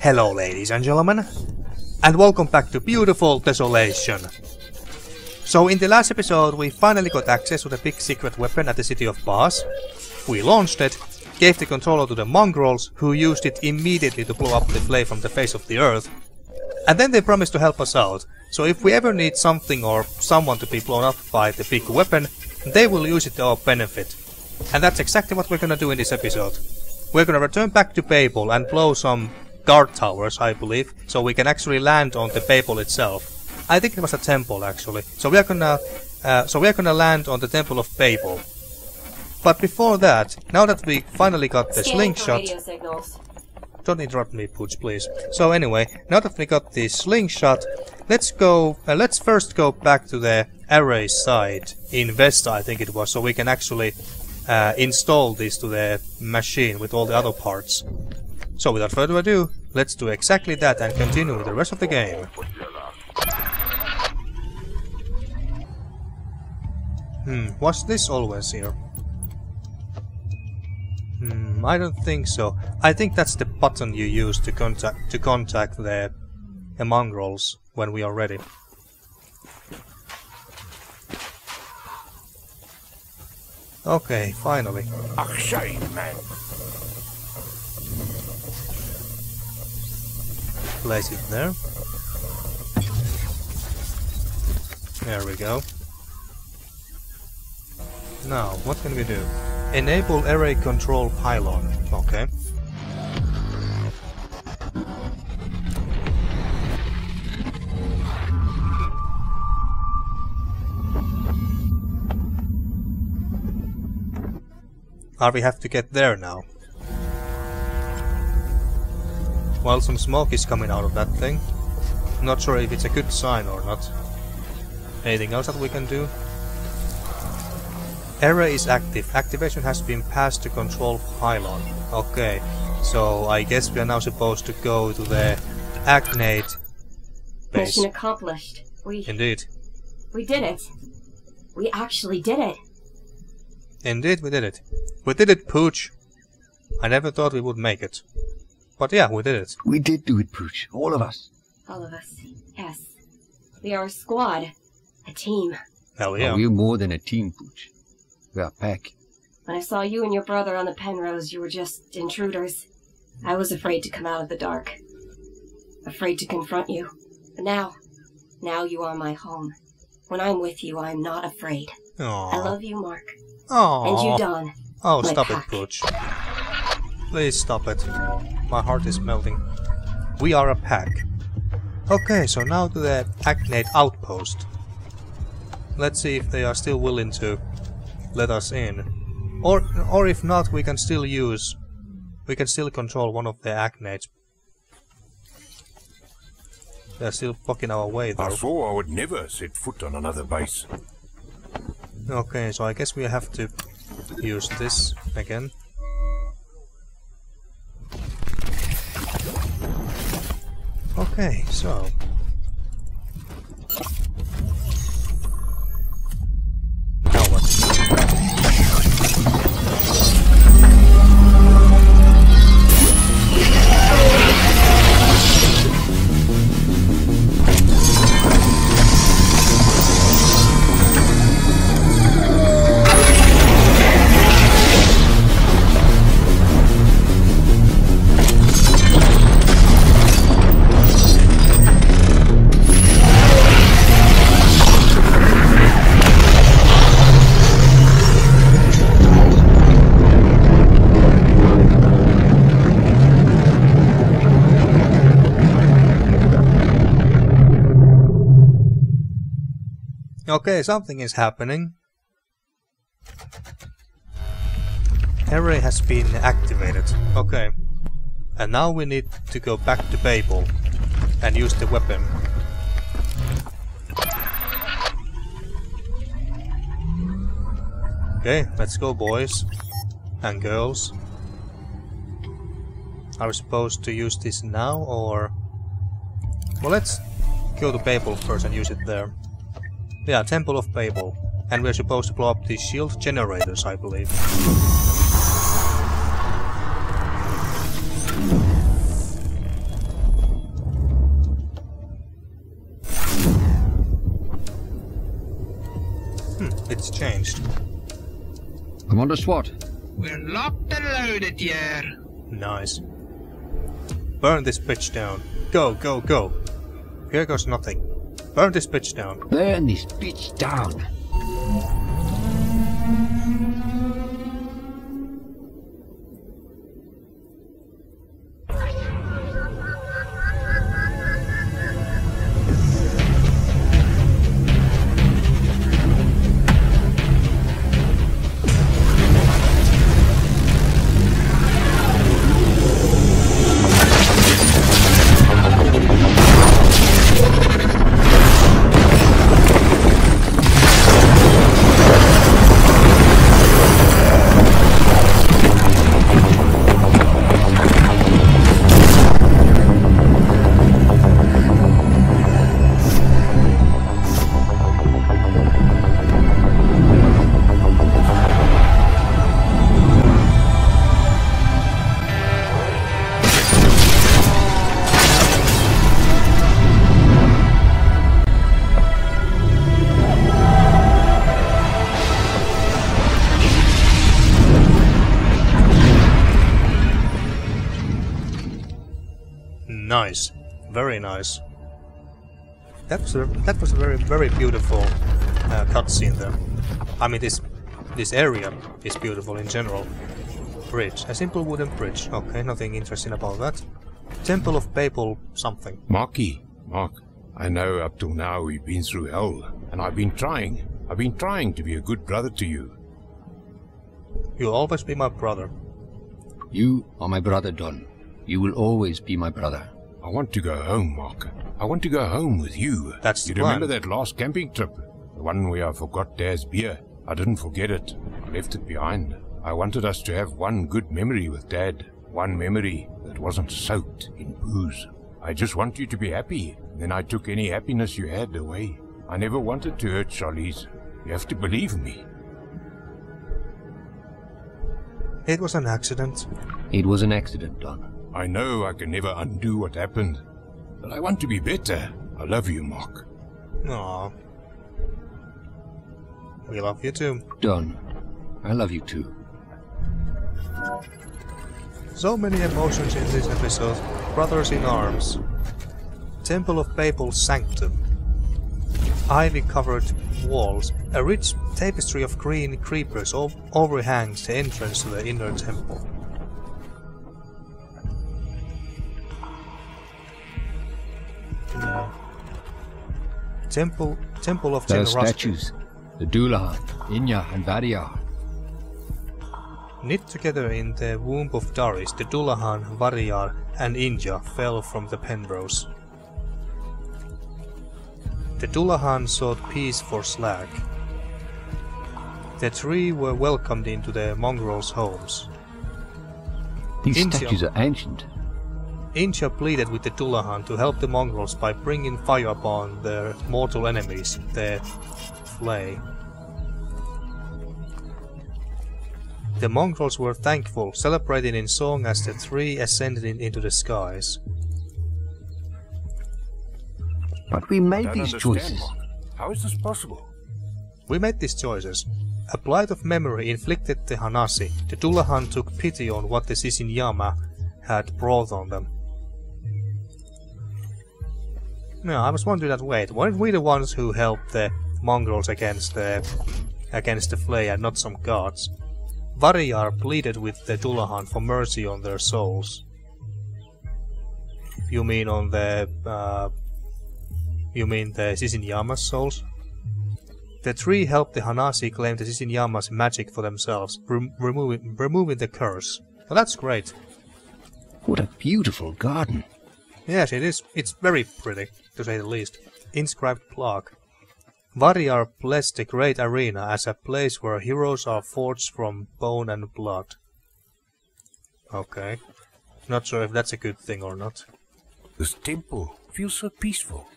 Hello ladies and gentlemen, and welcome back to beautiful Desolation. So in the last episode we finally got access to the big secret weapon at the city of Bas. We launched it, gave the controller to the Mongrels, who used it immediately to blow up the flame from the face of the earth. And then they promised to help us out, so if we ever need something or someone to be blown up by the big weapon, they will use it to our benefit. And that's exactly what we're gonna do in this episode. We're gonna return back to Babel and blow some guard towers, I believe, so we can actually land on the Babel itself. I think it was a temple actually. So we are gonna land on the Temple of Babel. But before that, now that we finally got the slingshot. Don't interrupt me, Pooch, please. So anyway, now that we got the slingshot, let's first go back to the Array side in Vesta, I think it was, so we can actually install this to the machine with all the other parts. So without further ado, let's do exactly that and continue with the rest of the game. Was this always here? I don't think so. I think that's the button you use to contact the Mongrels when we are ready. Okay, finally. A shame, man. Place it there. There we go. Now, what can we do? Enable Array Control Pylon. Okay. We have to get there now. Well, some smoke is coming out of that thing. Not sure if it's a good sign or not. Anything else that we can do? Array is active. Activation has been passed to Control Pylon. Okay, so I guess we are now supposed to go to the Agnates base. Mission accomplished. Indeed. We did it. We actually did it. Indeed, we did it. We did it, Pooch. I never thought we would make it. But yeah, we did it. We did do it, Pooch. All of us. All of us. Yes. We are a squad. A team. Hell yeah. We're more than a team, Pooch. We're a pack. When I saw you and your brother on the Penrose, you were just intruders. I was afraid to come out of the dark. Afraid to confront you. But now you are my home. When I'm with you, I'm not afraid. Aww. I love you, Mark. Aww. And you, Don. Oh, my stop pack. it, Pooch. Please stop it. My heart is melting. We are a pack. Okay, so now to the Agnates outpost. Let's see if they are still willing to let us in. Or if not, we can still control one of the Agnates. They're still blocking our way though. I swore I would never set foot on another base. Okay, so I guess we have to use this again. Okay, so now what? Okay, something is happening. Array has been activated. Okay. And now we need to go back to Babel and use the weapon. Okay, let's go, boys and girls. Are we supposed to use this now or... Well, let's go to Babel first and use it there. Yeah, Temple of Babel. And we're supposed to blow up these shield generators, I believe. it's changed. I'm on the SWAT. We're locked and loaded here. Nice. Burn this bitch down. Go, go, go. Here goes nothing. Burn this bitch down. Burn this bitch down. Nice. Very nice. That was a very beautiful cutscene there. I mean, this area is beautiful in general. Bridge. A simple wooden bridge. Okay, nothing interesting about that. Temple of Babel something. Marky, Mark, I know up till now we've been through hell, and I've been trying to be a good brother to you. You'll always be my brother. You are my brother, Don. You will always be my brother. I want to go home, Mark. I want to go home with you. That's the You remember plan. that last camping trip? The one where I forgot Dad's beer. I didn't forget it. I left it behind. I wanted us to have one good memory with Dad. One memory that wasn't soaked in booze. I just want you to be happy. Then I took any happiness you had away. I never wanted to hurt Charlize. You have to believe me. It was an accident. It was an accident, Don. I know I can never undo what happened. But I want to be better. I love you, Mark. Aww. We love you too. Don, I love you too. So many emotions in this episode. Brothers in arms. Temple of Babel Sanctum. Ivy-covered walls. A rich tapestry of green creepers overhangs the entrance to the inner temple. Temple of There are Generosity. statues. The Dullahan, Inya, and Varia. Knit together in the womb of Daris, the Dullahan, Variar, and Inja fell from the Penrose. The Dullahan sought peace for Slag. The three were welcomed into the Mongrels' homes. These Inja. statues are ancient. Inja pleaded with the Dullahan to help the Mongrels by bringing fire upon their mortal enemies, the Flay. The Mongrels were thankful, celebrating in song as the three ascended into the skies. But we made Don't these understand, choices. Mark. How is this possible? We made these choices. A blight of memory inflicted the Hanasi. The Dullahan took pity on what the Sisinyama had brought on them. No, I was wondering that, wait, weren't we the ones who helped the Mongrels against the Flay and not some gods? Variar pleaded with the Dullahan for mercy on their souls. You mean on the Sisinyama's souls? The three helped the Hanasi claim the Sisinyama's magic for themselves, removing the curse. Well, that's great. What a beautiful garden. Yes, it is. It's very pretty, to say the least. Inscribed plaque. Variar blessed the great arena as a place where heroes are forged from bone and blood. Okay. Not sure if that's a good thing or not. This temple feels so peaceful.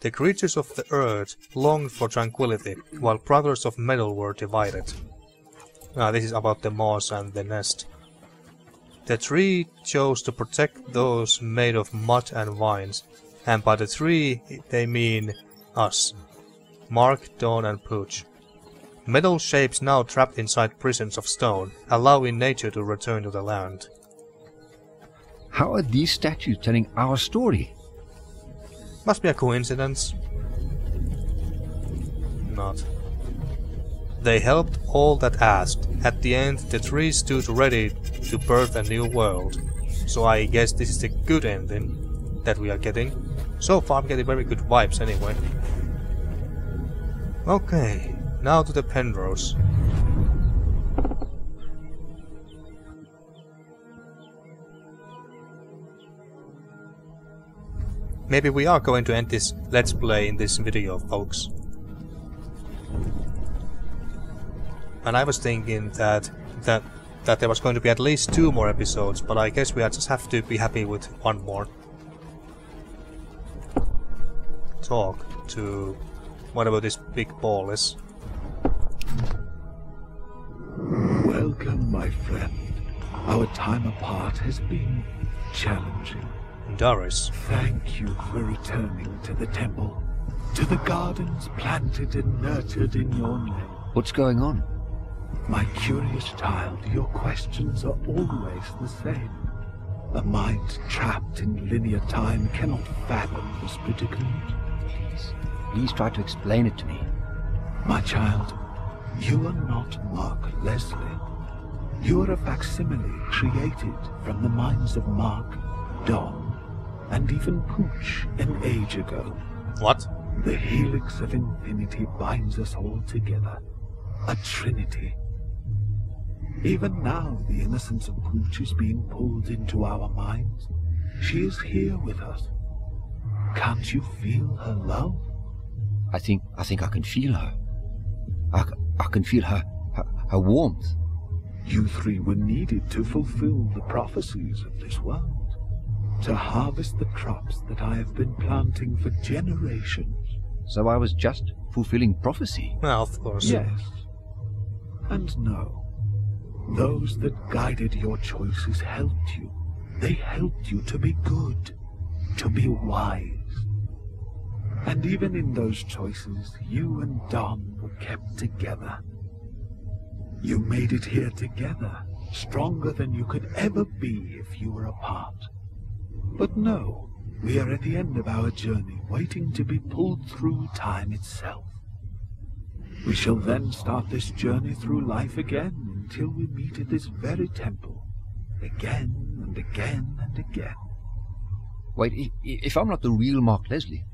The creatures of the earth longed for tranquility, while brothers of metal were divided. This is about the moss and the nest. The tree chose to protect those made of mud and vines, and by the tree they mean us. Mark, Dawn and Pooch. Metal shapes now trapped inside prisons of stone, allowing nature to return to the land. How are these statues telling our story? Must be a coincidence. Not. They helped all that asked. At the end, the trees stood ready to birth a new world. So I guess this is the good ending that we are getting. So far I'm getting very good vibes anyway. Okay, now to the Penrose. Maybe we are going to end this Let's Play in this video, folks. And I was thinking that there was going to be at least 2 more episodes, but I guess we just have to be happy with 1 more. Talk to whatever this big ball is. Welcome, my friend. Our time apart has been challenging. Doris. Thank you for returning to the temple, to the gardens planted and nurtured in your name. What's going on? My curious child, your questions are always the same. A mind trapped in linear time cannot fathom this predicament. Please try to explain it to me. My child, you are not Mark Leslie. You are a facsimile created from the minds of Mark, Don, and even Pooch an age ago. What? The helix of infinity binds us all together. A trinity. Even now, the innocence of Pooch is being pulled into our minds. She is here with us. Can't you feel her love? I think I can feel her. I can feel her warmth. You 3 were needed to fulfill the prophecies of this world, to harvest the crops that I have been planting for generations. So I was just fulfilling prophecy. Well, of course. Yes. And no. Those that guided your choices helped you. They helped you to be good, to be wise. And even in those choices, you and Don were kept together. You made it here together, stronger than you could ever be if you were apart. But no, we are at the end of our journey, waiting to be pulled through time itself. We shall then start this journey through life again until we meet at this very temple, again and again and again. Wait, if I'm not the real Mark Leslie,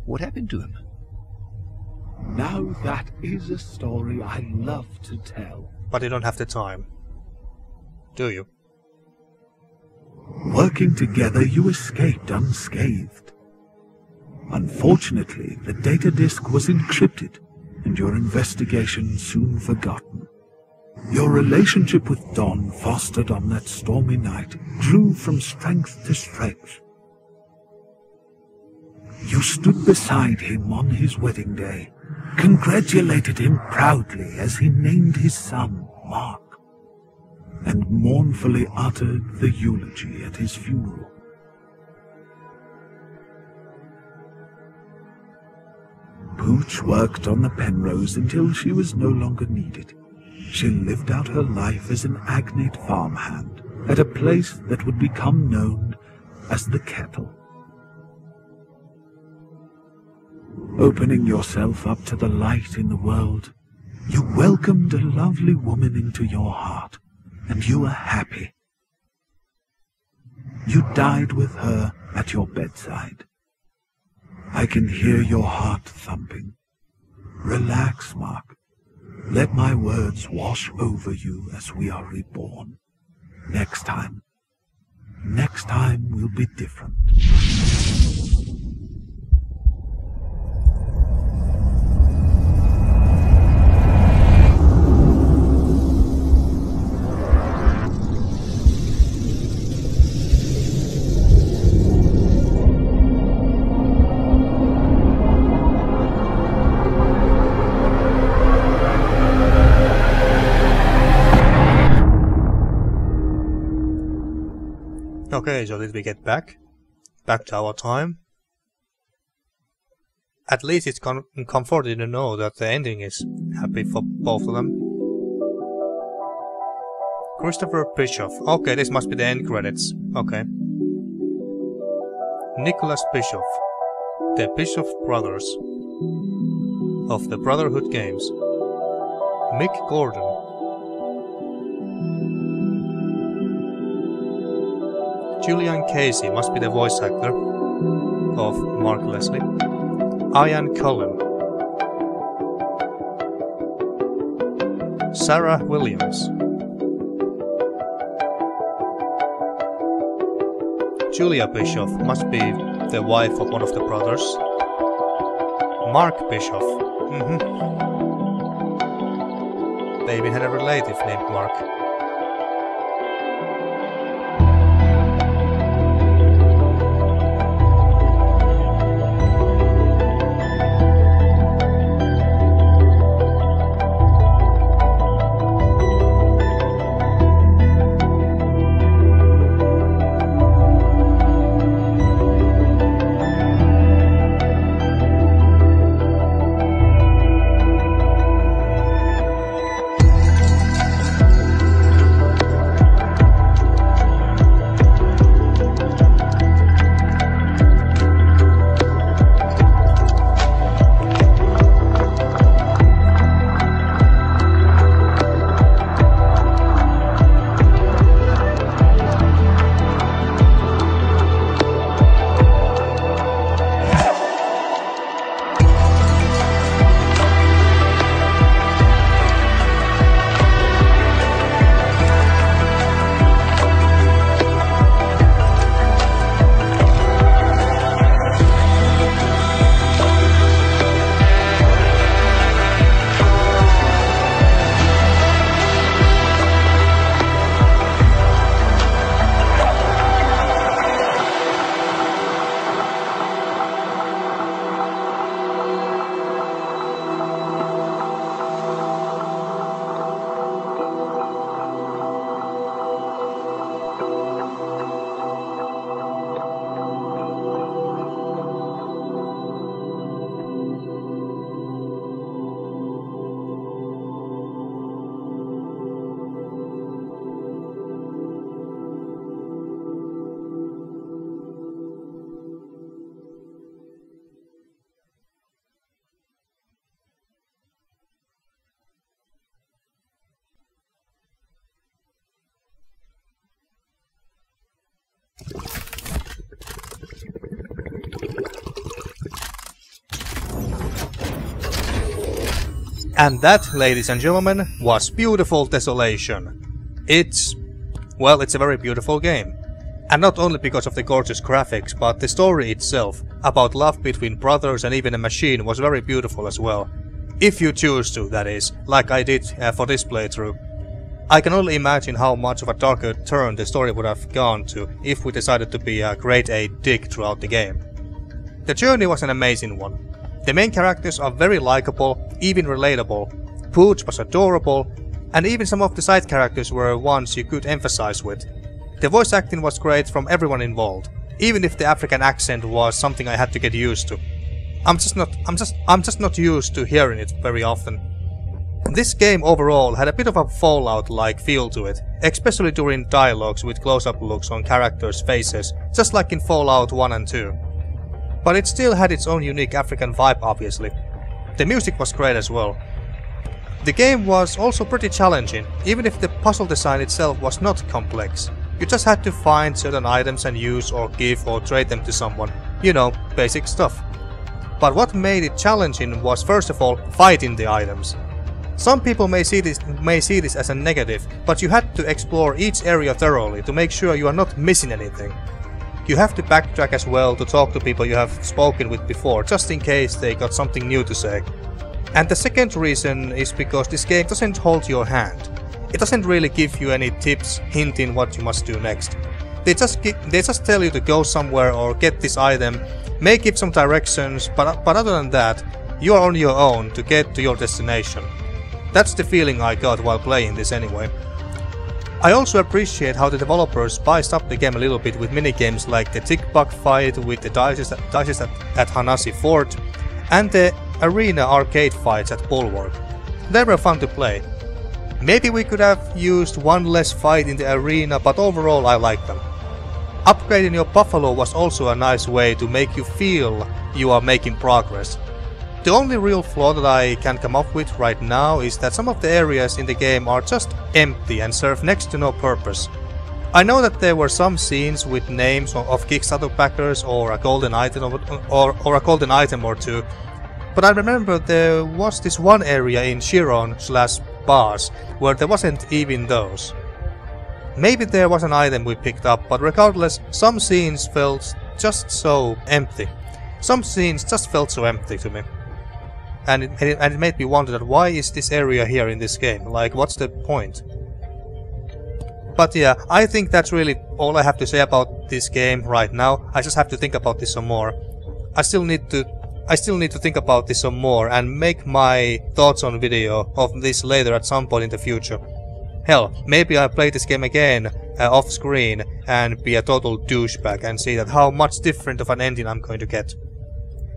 what happened to him? Now that is a story I love to tell. But you don't have the time. Do you? Working together, you escaped unscathed. Unfortunately, the data disk was encrypted, and your investigation soon forgotten. Your relationship with Don, fostered on that stormy night, grew from strength to strength. You stood beside him on his wedding day, congratulated him proudly as he named his son Mark, and mournfully uttered the eulogy at his funeral. Pooch worked on the Penrose until she was no longer needed. She lived out her life as an Agnate farmhand at a place that would become known as the Kettle. Opening yourself up to the light in the world, you welcomed a lovely woman into your heart, and you were happy. You died with her at your bedside. I can hear your heart thumping. Relax, Mark. Let my words wash over you as we are reborn. Next time will be different. Okay, so did we get back to our time? At least it's comforting to know that the ending is happy for both of them. Christopher Bischoff. Okay, this must be the end credits. Okay. Nicholas Bischoff. The Bischoff brothers. Of the Brotherhood games. Mick Gordon. Julian Casey must be the voice actor of Mark Leslie. Ian Cullen. Sarah Williams. Julia Bischoff must be the wife of one of the brothers. Mark Bischoff. They even had a relative named Mark. And that, ladies and gentlemen, was Beautiful Desolation. It's a very beautiful game. And not only because of the gorgeous graphics, but the story itself, about love between brothers and even a machine, was very beautiful as well. If you choose to, that is, like I did for this playthrough. I can only imagine how much of a darker turn the story would have gone to if we decided to be a grade A dick throughout the game. The journey was an amazing one. The main characters are very likable, even relatable, Pooch was adorable, and even some of the side characters were ones you could emphasize with. The voice acting was great from everyone involved, even if the African accent was something I had to get used to. I'm just not used to hearing it very often. This game overall had a bit of a Fallout-like feel to it, especially during dialogues with close-up looks on characters' faces, just like in Fallout 1 and 2. But it still had its own unique African vibe, obviously. The music was great as well. The game was also pretty challenging, even if the puzzle design itself was not complex. You just had to find certain items and use or give or trade them to someone. You know, basic stuff. But what made it challenging was first of all fighting the items. Some people may see this as a negative, but you had to explore each area thoroughly to make sure you are not missing anything. You have to backtrack as well to talk to people you have spoken with before, just in case they got something new to say. And the second reason is because this game doesn't hold your hand. It doesn't really give you any tips hinting what you must do next. They just tell you to go somewhere or get this item, may give some directions, but other than that, you are on your own to get to your destination. That's the feeling I got while playing this anyway. I also appreciate how the developers spiced up the game a little bit with minigames like the tick bug fight with the dices at Hanasi Fort, And the arena arcade fights at Bulwark. They were fun to play. Maybe we could have used one less fight in the arena, but overall I liked them. Upgrading your buffalo was also a nice way to make you feel you are making progress. The only real flaw that I can come up with right now is that some of the areas in the game are just empty and serve next to no purpose. I know that there were some scenes with names of Kickstarter backers or a golden item or a golden item or two, but I remember there was this one area in Chiron/Bars where there wasn't even those. Maybe there was an item we picked up, but regardless, some scenes felt just so empty. Some scenes just felt so empty to me. And it made me wonder that why is this area here in this game? Like, what's the point? But yeah, I think that's really all I have to say about this game right now. I just have to think about this some more. I still need to think about this some more and make my thoughts on video of this later at some point in the future. Hell, maybe I'll play this game again off screen and be a total douchebag and see that how much different of an ending I'm going to get.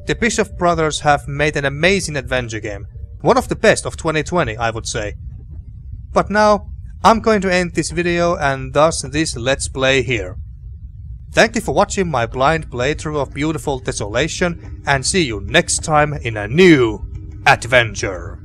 The Bishop brothers have made an amazing adventure game. One of the best of 2020, I would say. But now, I'm going to end this video and thus this Let's Play here. Thank you for watching my blind playthrough of beautiful Desolation, and see you next time in a new adventure.